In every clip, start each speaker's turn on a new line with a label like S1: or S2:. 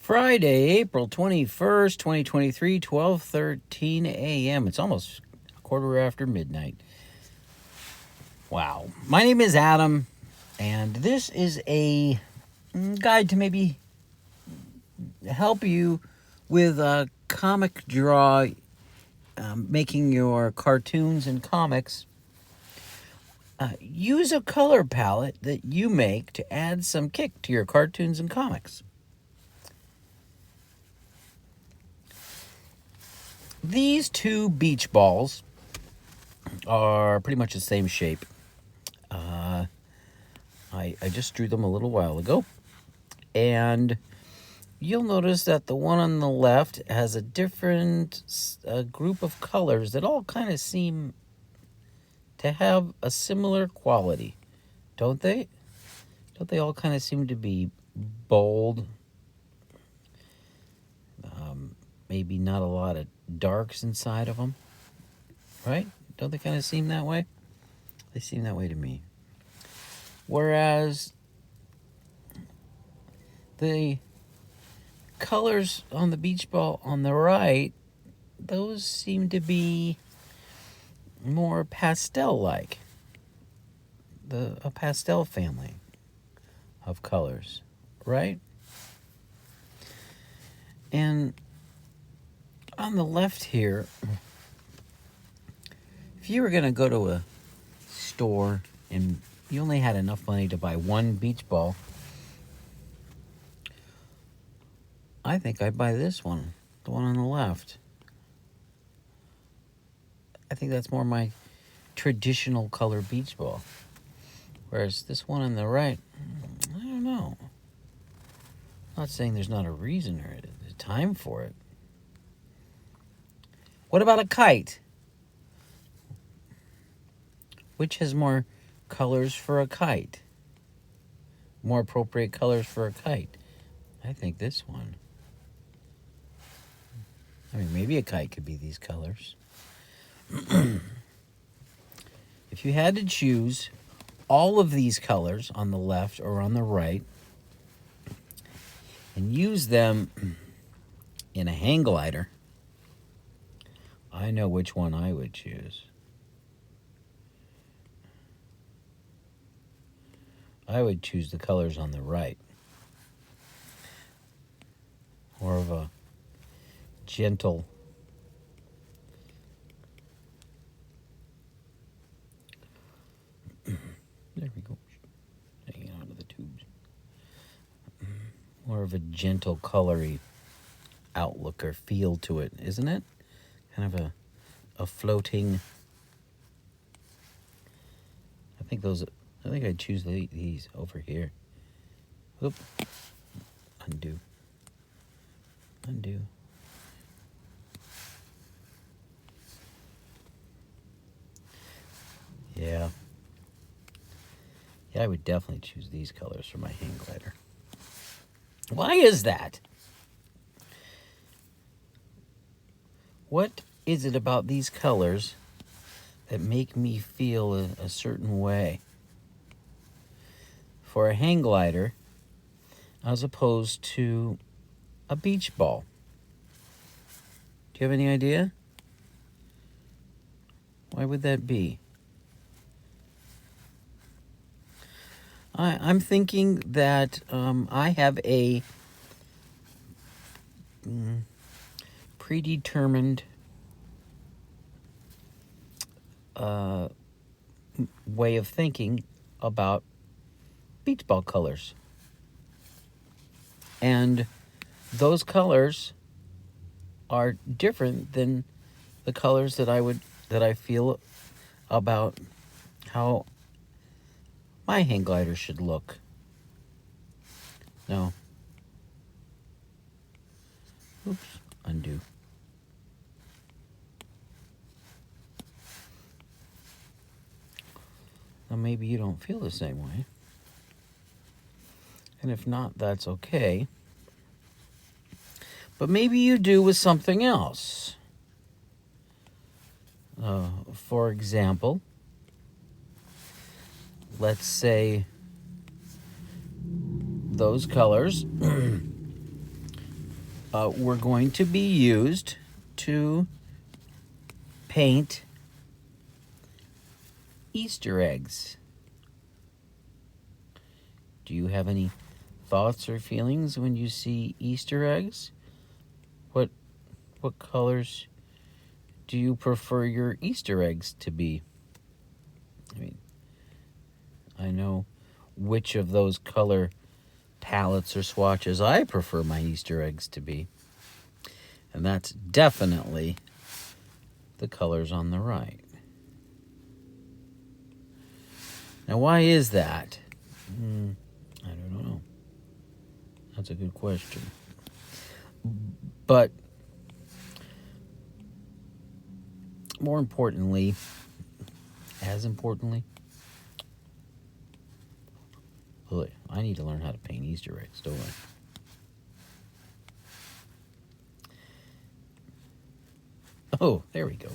S1: Friday, April 21st, 2023, 12:13 a.m. It's almost a quarter after midnight. Wow. My name is Adam, and this is a guide to maybe help you with a comic draw, making your cartoons and comics. Use a color palette that you make to add some kick to your cartoons and comics. These two beach balls are pretty much the same shape. I just drew them a little while ago. And you'll notice that the one on the left has a different group of colors that all kind of seem to have a similar quality, don't they? Don't they all kind of seem to be bold? Maybe not a lot of darks inside of them, right? Don't they kind of seem that way? They seem that way to me. Whereas the colors on the beach ball on the right, those seem to be more pastel-like. A pastel family of colors, right? And on the left here, if you were going to go to a store and you only had enough money to buy one beach ball, I think I'd buy this one, the one on the left. I think that's more my traditional color beach ball. Whereas this one on the right, I don't know. I'm not saying there's not a reason or a time for it. What about a kite? Which has more colors for a kite? More appropriate colors for a kite? I think this one. I mean, maybe a kite could be these colors. If you had to choose all of these colors on the left or on the right and use them in a hang glider, I know which one I would choose. I would choose the colors on the right. More of a gentle there we go. Hanging onto the tubes. More of a gentle, colory outlook or feel to it, isn't it? Kind of a floating. I think I'd choose these over here. Oop. Undo. Yeah. Yeah, I would definitely choose these colors for my hang glider. Why is that? What is it about these colors that make me feel a certain way for a hang glider as opposed to a beach ball? Do you have any idea? Why would that be? I'm thinking that I have a predetermined way of thinking about beach ball colors. And those colors are different than the colors that I feel about how my hang glider should look. No. Oops. Undo. Now maybe you don't feel the same way. And if not, that's okay. But maybe you do with something else. For example, let's say those colors were going to be used to paint Easter eggs. Do you have any thoughts or feelings when you see Easter eggs? What colors do you prefer your Easter eggs to be? I mean, I know which of those color palettes or swatches I prefer my Easter eggs to be. And that's definitely the colors on the right. Now, why is that? I don't know. That's a good question. But more importantly, as importantly, I need to learn how to paint Easter eggs, don't I? Oh, there we go.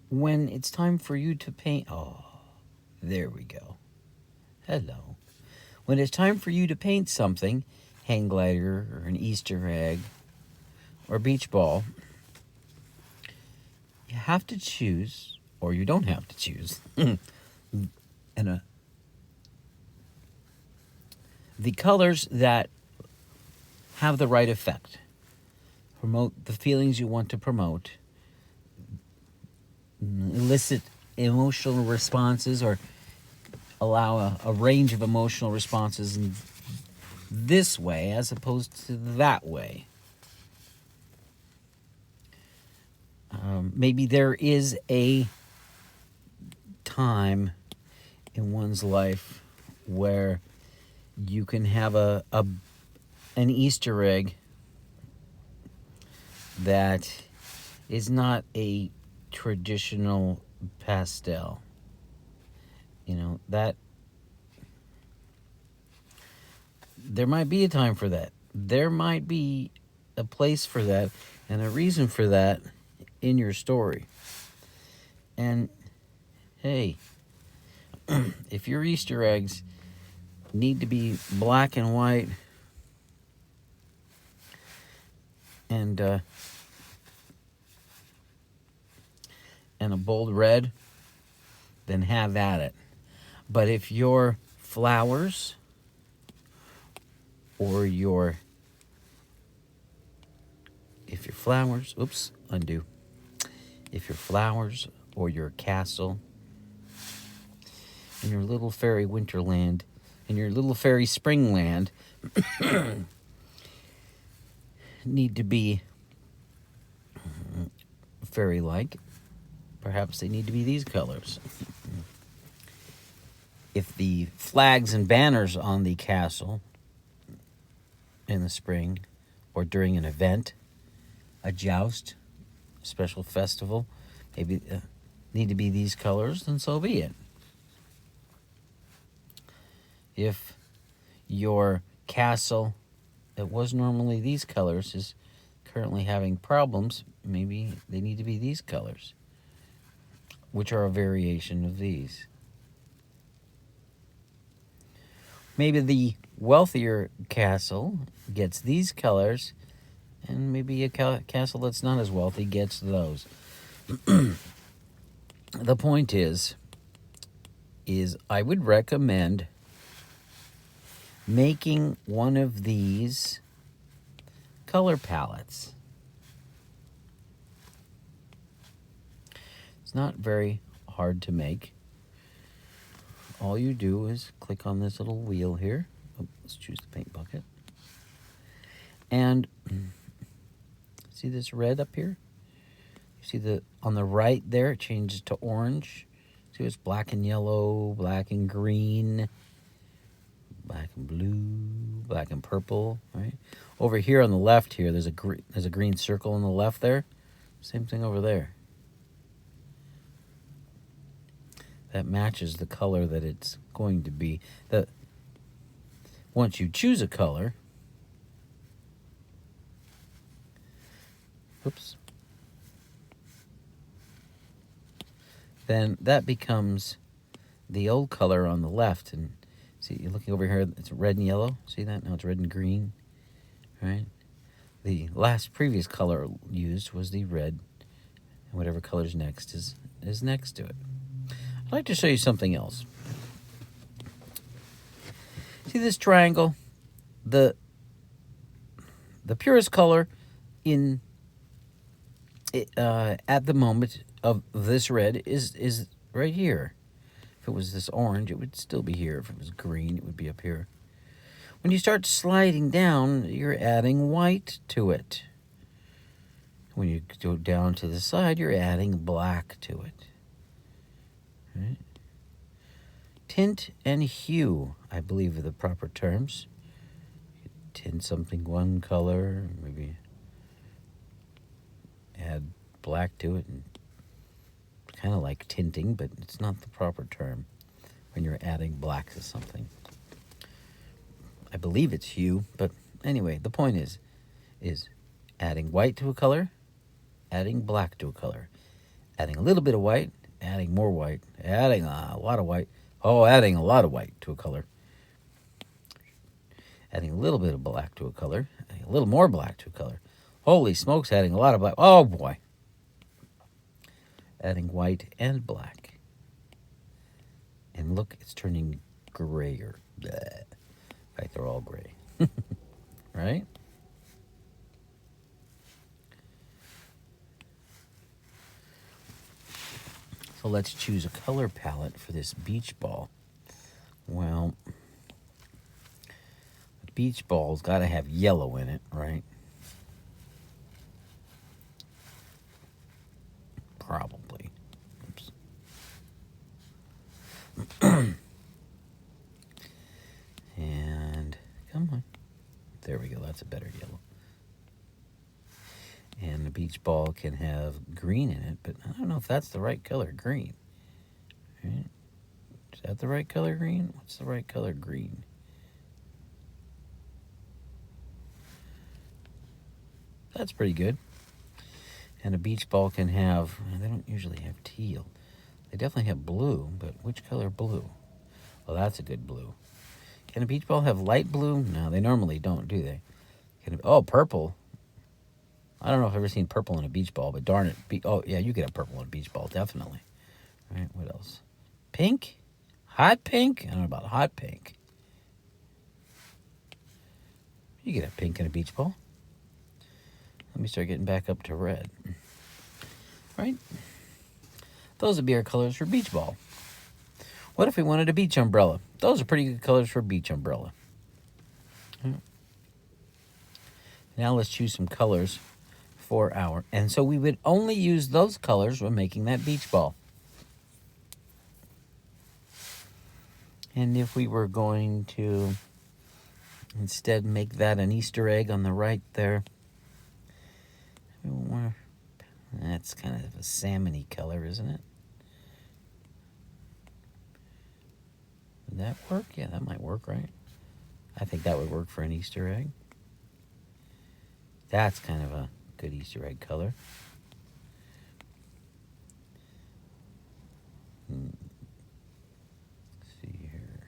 S1: When it's time for you to paint, there we go. Hello. When it's time for you to paint something, hang glider or an Easter egg or beach ball, you have to choose, or you don't have to choose, the colors that have the right effect, promote the feelings you want to promote, elicit emotional responses, or allow a range of emotional responses in this way as opposed to that way. Maybe there is a time in one's life where you can have an Easter egg that is not a traditional pastel. That there might be a time for that. There might be a place for that and a reason for that in your story. And hey, if your Easter eggs need to be black and white and a bold red, then have at it. But if your flowers or if your flowers or your castle in your little fairy winterland, in your little fairy springland, need to be fairy-like, perhaps they need to be these colors. If the flags and banners on the castle in the spring or during an event, a joust, a special festival, maybe need to be these colors, then so be it. If your castle that was normally these colors is currently having problems, maybe they need to be these colors, which are a variation of these. Maybe the wealthier castle gets these colors, and maybe a castle that's not as wealthy gets those. The point is I would recommend making one of these color palettes. It's not very hard to make. All you do is click on this little wheel here. Let's choose the paint bucket. And see this red up here? You see on the right there, it changes to orange. See, it's black and yellow, black and green, black and blue, black and purple, right? Over here on the left here, there's a green circle on the left there. Same thing over there. That matches the color that it's going to be. Once you choose a color, oops, then that becomes the old color on the left. And see, you're looking over here, it's red and yellow. See that? Now it's red and green, right? The last previous color used was the red, and whatever color's next is next to it. I'd like to show you something else. See this triangle? The purest color in at the moment of this red is right here. If it was this orange, it would still be here. If it was green, it would be up here. When you start sliding down, you're adding white to it. When you go down to the side, you're adding black to it. Right? Tint and hue, I believe, are the proper terms. You tint something one color, maybe add black to it, and kind of like tinting, but it's not the proper term when you're adding black to something. I believe it's hue, but anyway, the point is adding white to a color, adding black to a color, adding a little bit of white, adding more white, adding a lot of white, adding a lot of white to a color, adding a little bit of black to a color, adding a little more black to a color. Holy smokes, adding a lot of black. Oh boy. Adding white and black. And look, it's turning grayer. Bleh. In fact, they're all gray. Right? So let's choose a color palette for this beach ball. Well, the beach ball's got to have yellow in it, right? Probably. Oops. And come on. There we go. That's a better yellow. And the beach ball can have green in it, but I don't know if that's the right color green. Right? Is that the right color green? What's the right color green? That's pretty good. And a beach ball can have, they don't usually have teal. They definitely have blue, but which color blue? Well, that's a good blue. Can a beach ball have light blue? No, they normally don't, do they? Purple. I don't know if I've ever seen purple in a beach ball, but darn it. Yeah, you could have purple in a beach ball, definitely. Right, what else? Pink? Hot pink? I don't know about hot pink. You could have pink in a beach ball. Let me start getting back up to red. Right? Those would be our colors for beach ball. What if we wanted a beach umbrella? Those are pretty good colors for a beach umbrella. Now let's choose some colors for our... And so we would only use those colors when making that beach ball. And if we were going to instead make that an Easter egg on the right there, that's kind of a salmon-y color, isn't it? Would that work? Yeah, that might work, right? I think that would work for an Easter egg. That's kind of a good Easter egg color. Let's see here.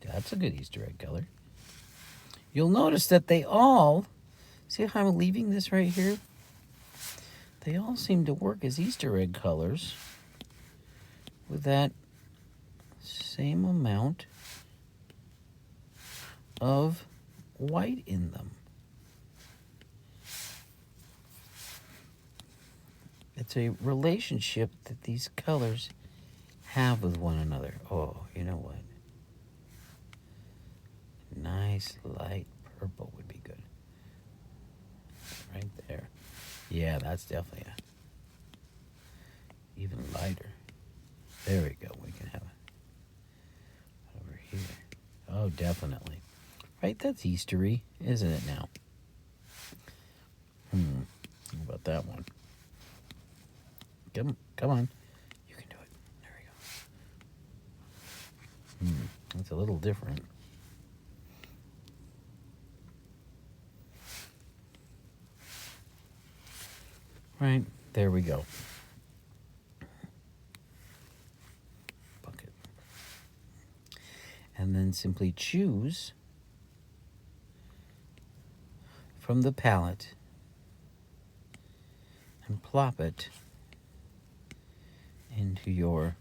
S1: That's a good Easter egg color. You'll notice that they all, see how I'm leaving this right here? They all seem to work as Easter egg colors with that same amount of white in them. It's a relationship that these colors have with one another. Oh, you know what? Nice light purple would be good. Right there. Yeah, that's definitely even lighter. There we go. We can have it over here. Oh, definitely. Right, that's Eastery, isn't it now? How about that one? Come on. You can do it. There we go. That's a little different. Right, there we go. Bucket. And then simply choose from the palette and plop it into your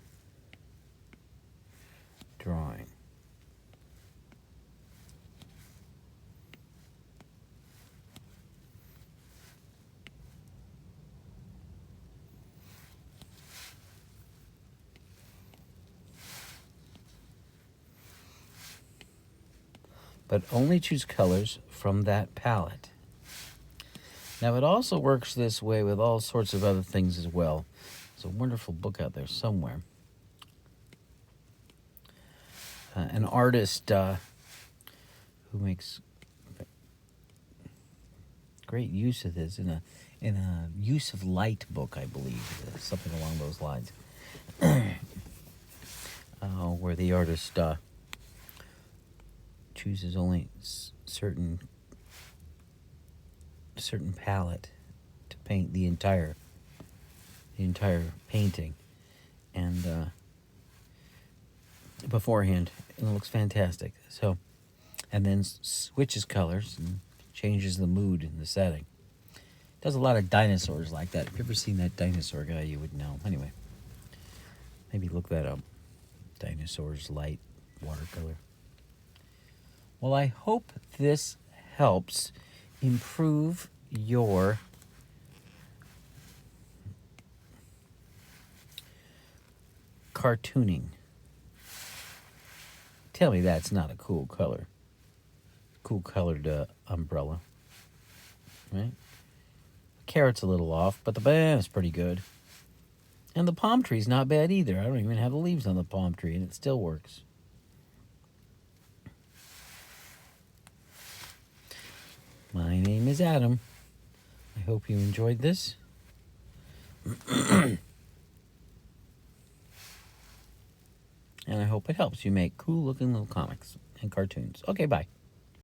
S1: drawing. But only choose colors from that palette. Now, it also works this way with all sorts of other things as well. There's a wonderful book out there somewhere. An artist who makes great use of this in a use of light book, I believe, something along those lines, where the artist chooses only certain palette to paint the entire painting, and beforehand, and it looks fantastic. So, and then switches colors and changes the mood and the setting. Does a lot of dinosaurs like that. If you've ever seen that dinosaur guy, you would know. Anyway, maybe look that up. Dinosaurs light watercolor. Well, I hope this helps improve your cartooning. Tell me that's not a cool color. Cool colored umbrella. Right? The carrot's a little off, but the banana's pretty good. And the palm tree's not bad either. I don't even have the leaves on the palm tree, and it still works. My name is Adam. I hope you enjoyed this. And I hope it helps you make cool-looking little comics and cartoons. Okay, bye.